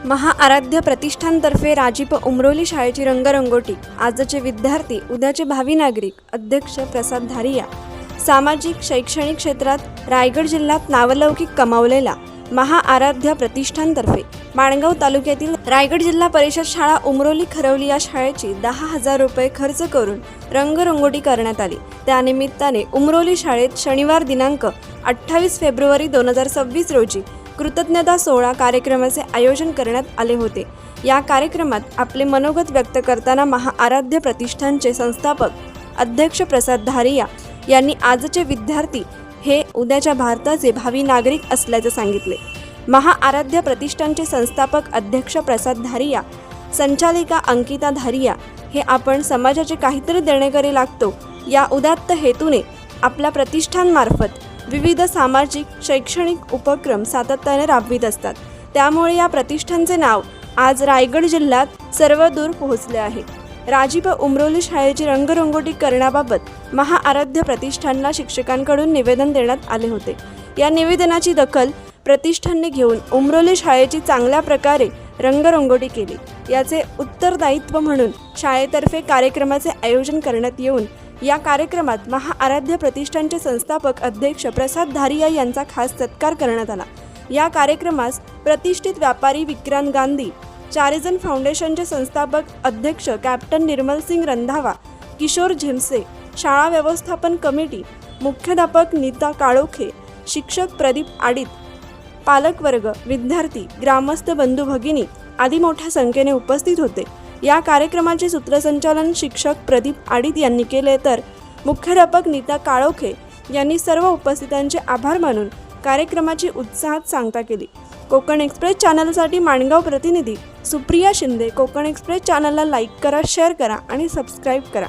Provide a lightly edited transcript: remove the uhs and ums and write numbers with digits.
महाआराध्य प्रतिष्ठानतर्फे राजीप उमरोली शाळेची रंगरंगोटी। आजचे विद्यार्थी उद्याचे भावी नागरिक। अध्यक्ष प्रसाद धारिया। सामाजिक शैक्षणिक क्षेत्रात रायगड जिल्ह्यात नावलौकिक कमावलेला महाआराध्य प्रतिष्ठानतर्फे माणगाव तालुक्यातील रायगड जिल्हा परिषद शाळा उमरोली खरवली या शाळेची 10,000 रुपये खर्च करून रंगरंगोटी करण्यात आली। त्यानिमित्ताने उमरोली शाळेत शनिवार दिनांक 28 फेब्रुवारी 2026 रोजी कृतज्ञता सोहळा कार्यक्रमाचे आयोजन करण्यात आले होते। या कार्यक्रमात आपले मनोगत व्यक्त करताना महाआराध्य प्रतिष्ठानचे संस्थापक अध्यक्ष प्रसाद धारिया यांनी आजचे विद्यार्थी हे उद्याच्या भारताचे भावी नागरिक असल्याचे सांगितले। महाआराध्य प्रतिष्ठानचे संस्थापक अध्यक्ष प्रसाद धारिया, संचालिका अंकिता धारिया हे आपण समाजाचे काहीतरी देणेकरी लागतो या उदात्त हेतूने आपल्या प्रतिष्ठानमार्फत विविध सामाजिक शैक्षणिक उपक्रम सातत्याने राबवित असतात। त्यामुळे या प्रतिष्ठानचे नाव आज रायगड जिल्ह्यात सर्वदूर पोहोचले आहे। राजीप उमरोली शाळेची रंगरंगोटी करण्याबाबत महाआराध्य प्रतिष्ठानला शिक्षकांकडून निवेदन देण्यात आले होते। या निवेदनाची दखल प्रतिष्ठानने घेऊन उमरोली शाळेची चांगल्या प्रकारे रंगरंगोटी केली। याचे उत्तरदायित्व म्हणून शाळेतर्फे कार्यक्रमाचे आयोजन करण्यात येऊन या कार्यक्रमात महाआराध्य प्रतिष्ठानचे संस्थापक अध्यक्ष प्रसाद धारिया यांचा खास सत्कार करण्यात आला। या कार्यक्रमास प्रतिष्ठित व्यापारी विक्रांत गांधी, चारिजन फाउंडेशनचे संस्थापक अध्यक्ष कॅप्टन निर्मल सिंग रंधावा, किशोर झिमसे, शाळा व्यवस्थापन कमिटी, मुख्याध्यापक नीता काळोखे, शिक्षक प्रदीप आडित, पालकवर्ग, विद्यार्थी, ग्रामस्थ बंधू भगिनी आदी मोठ्या संख्येने उपस्थित होते। या कार्यक्रमाचे सूत्रसंचालन शिक्षक प्रदीप आडित यांनी केले, तर मुख्याध्यापक नीता काळोखे यांनी सर्व उपस्थितांचे आभार मानून कार्यक्रमाची उत्साहात सांगता केली। कोकण एक्सप्रेस चॅनलसाठी माणगाव प्रतिनिधी सुप्रिया शिंदे। कोकण एक्सप्रेस चॅनलला लाईक करा, शेअर करा आणि सबस्क्राईब करा।